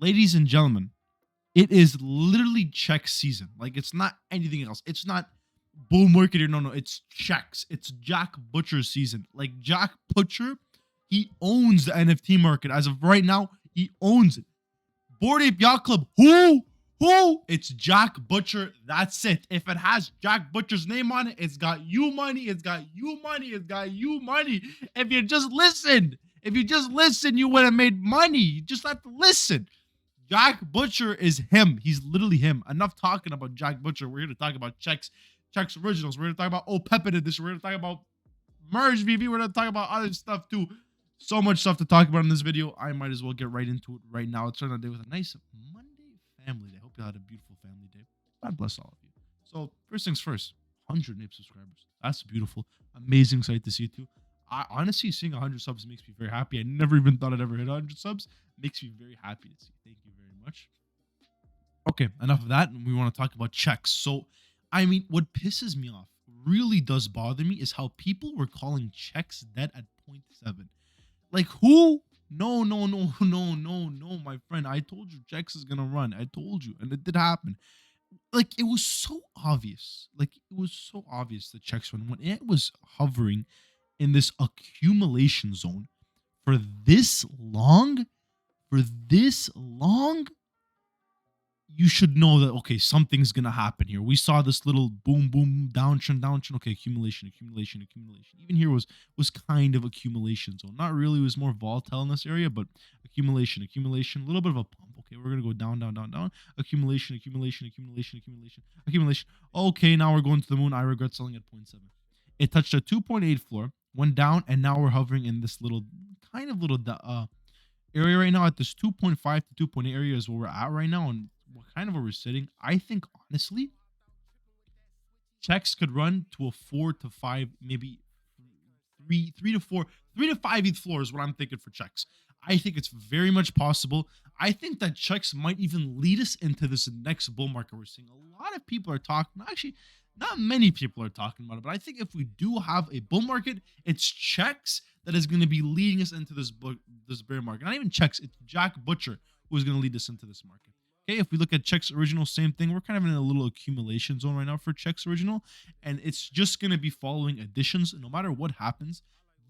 ladies and gentlemen, it is literally check season. Like it's not anything else. It's not bull market or no. It's checks. It's Jack Butcher season. Like Jack Butcher, he owns the NFT market as of right now. He owns it. Bored Ape Yacht Club. Who? Who? It's Jack Butcher. That's it. If it has Jack Butcher's name on it, it's got you money. It's got you money. It's got you money. If you just listened, you would have made money. You just have to listen. Jack Butcher is him. He's literally him. Enough talking about Jack Butcher. We're here to talk about checks originals. We're going to talk about Pepin edition. We're going to talk about merge VV. We're going to talk about other stuff too. So much stuff to talk about in this video. I might as well get right into it right now. Let's start the day with a nice Monday family day. I hope you had a beautiful family day. God bless all of you. So first things first, 100 NAPE subscribers. That's beautiful. Amazing sight to see too. I honestly, seeing 100 subs makes me very happy. I never even thought I'd ever hit 100 subs. Makes me very happy to see. Thank you very much. Okay, enough of that. We want to talk about checks. So, I mean, what pisses me off, really does bother me, is how people were calling checks dead at 0.7. Like, who? No, my friend. I told you checks is going to run. I told you. And it did happen. Like, it was so obvious. Like, it was so obvious that checks run. When it was hovering in this accumulation zone for this long, you should know that, okay, something's going to happen here. We saw this little boom, downtrend. Okay, accumulation. Even here was kind of accumulation zone. Not really, it was more volatile in this area, but accumulation, a little bit of a pump. Okay, we're going to go down. Accumulation. Okay, now we're going to the moon. I regret selling at 0.7. It touched a 2.8 floor, went down, and now we're hovering in this little area right now at this 2.5 to 2.8 area is where we're at right now, and where we're sitting. I think honestly, checks could run to a 4 to 5, maybe 3 to 4, 3 to 5 ETH floor is what I'm thinking for checks. I think it's very much possible. I think that checks might even lead us into this next bull market we're seeing. A lot of people are talking, actually, not many people are talking about it, but I think if we do have a bull market, it's checks that is going to be leading us into this bear market. Not even checks, it's Jack Butcher who is going to lead us into this market. Okay, if we look at checks original, same thing. We're kind of in a little accumulation zone right now for checks original, and it's just going to be following additions. No matter what happens,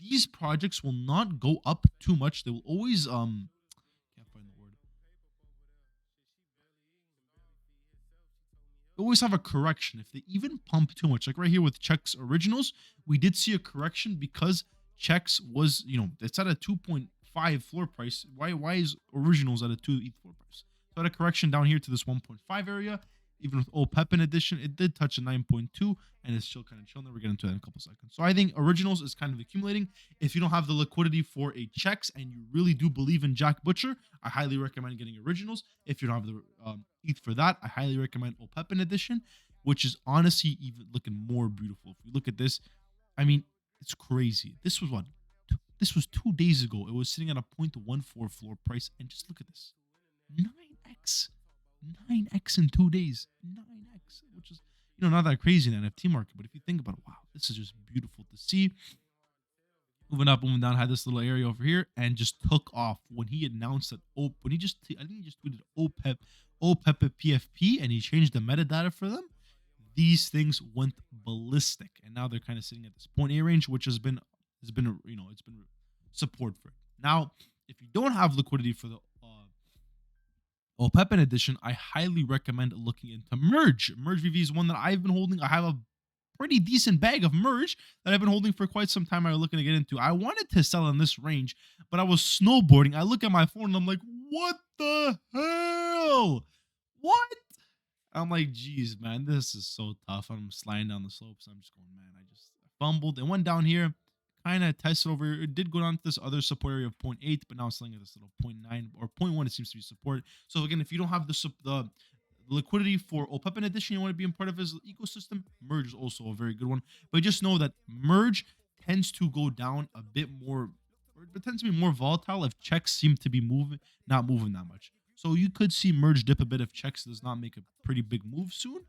these projects will not go up too much. They will always can't find the word. They always have a correction. If they even pump too much, like right here with checks originals, we did see a correction because checks was, it's at a 2.5 floor price. Why is originals at a 2 ETH floor price? So at a correction down here to this 1.5 area. Even with Pepin edition, it did touch a 9.2, and it's still kind of chilling. We're getting to that in a couple seconds. So I think originals is kind of accumulating. If you don't have the liquidity for a checks and you really do believe in Jack Butcher, I highly recommend getting originals. If you don't have the ETH for that, I highly recommend Pepin edition, which is honestly even looking more beautiful. If we look at this, I mean, it's crazy. This was what? This was 2 days ago. It was sitting at a 0.14 floor price, and just look at this. 9x in 2 days. 9x, which is, not that crazy in the NFT market. But if you think about it, wow, this is just beautiful to see. Moving up, moving down, had this little area over here and just took off when he announced that, I think he just tweeted OPEP PFP, and he changed the metadata for them. These things went ballistic, and now they're kind of sitting at this 0.8 range, which has been support for it. Now, if you don't have liquidity for the Pepin edition, I highly recommend looking into Merge. Merge VV is one that I've been holding. I have a pretty decent bag of Merge that I've been holding for quite some time. I was looking to get into. I wanted to sell in this range, but I was snowboarding. I look at my phone and I'm like, what the hell? What? I'm like, geez, man, this is so tough. I'm sliding down the slopes. I'm just going, man, I just fumbled. It went down here. Kind of tested over. It did go down to this other support area of 0.8, but now it's selling at this little 0.9 or 0.1. It seems to be support. So again, if you don't have the liquidity for Pepin edition, you want to be in part of his ecosystem, Merge is also a very good one. But just know that Merge tends to go down a bit more, or it tends to be more volatile if checks seem to be not moving that much. So you could see Merge dip a bit if checks does not make a pretty big move soon.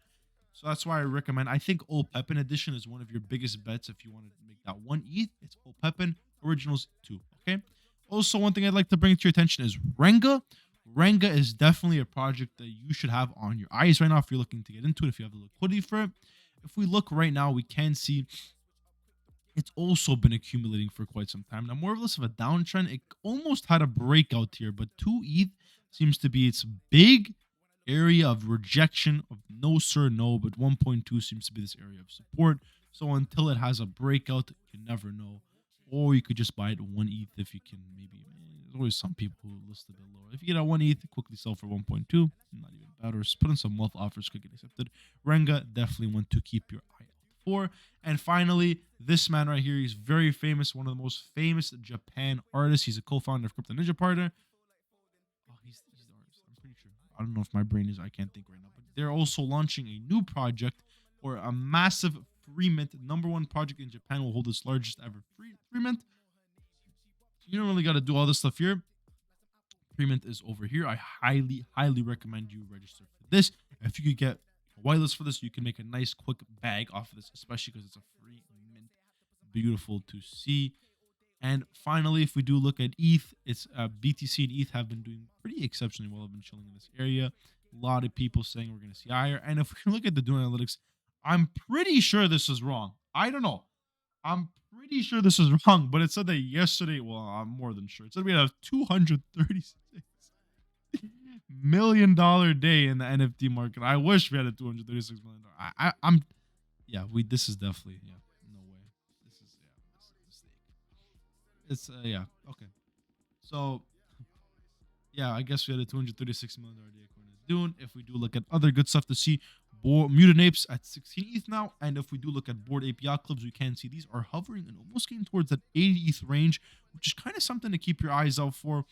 So that's why I recommend. I think Pepin edition is one of your biggest bets if you want to make that 1 ETH. It's Pepin originals 2. Okay. Also, one thing I'd like to bring to your attention is Renga. Ranga is definitely a project that you should have on your eyes right now if you're looking to get into it, if you have the liquidity for it. If we look right now, we can see it's also been accumulating for quite some time now. More or less of a downtrend. It almost had a breakout here, but 2 ETH seems to be its big area of rejection of no sir no, but 1.2 seems to be this area of support. So until it has a breakout, you never know. Or you could just buy it 1 ETH if you can. Maybe there's always some people who list a bit lower. If you get a 1 ETH, quickly sell for 1.2. Not even bad. Or put in some wealth offers, could get accepted. Renga, definitely one to keep your eye out for. And finally, this man right here, he's very famous, one of the most famous Japan artists. He's a co-founder of Crypto Ninja Partner. Oh, he's the artist. I'm pretty sure. I don't know if my brain is. I can't think right now. But they're also launching a new project or a massive free mint. #1 project in Japan will hold its largest ever free mint. You don't really got to do all this stuff here. Free mint is over here. I highly recommend you register for this. If you could get a whitelist for this, you can make a nice quick bag off of this, especially because it's a free mint. Beautiful to see. And finally, if we do look at ETH, it's BTC and ETH have been doing pretty exceptionally well. I've been chilling in this area. A lot of people saying we're going to see higher. And if we look at the Doing Analytics, I'm pretty sure this is wrong. I don't know. I'm pretty sure this is wrong, but it said that yesterday. Well, I'm more than sure. It said we had a $236 million day in the NFT market. I wish we had a $236 million. I'm yeah. This is definitely no way. This is this is a mistake. It's yeah okay. So yeah, I guess we had a $236 million day according to Dune. If we do look at other good stuff to see, Mutant Apes at 16 ETH now. And if we do look at Bored Ape Yacht Clubs, we can see these are hovering and almost getting towards that 80 ETH range, which is kind of something to keep your eyes out for.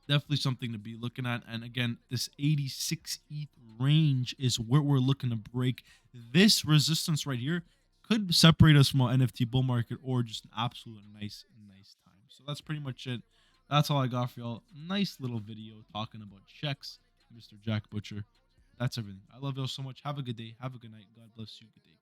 Definitely something to be looking at. And again, this 86 ETH range is where we're looking to break. This resistance right here could separate us from an NFT bull market or just an absolute nice time. So that's pretty much it. That's all I got for y'all. Nice little video talking about checks, Mr. Jack Butcher. That's everything. I love y'all so much. Have a good day. Have a good night. God bless you. Good day.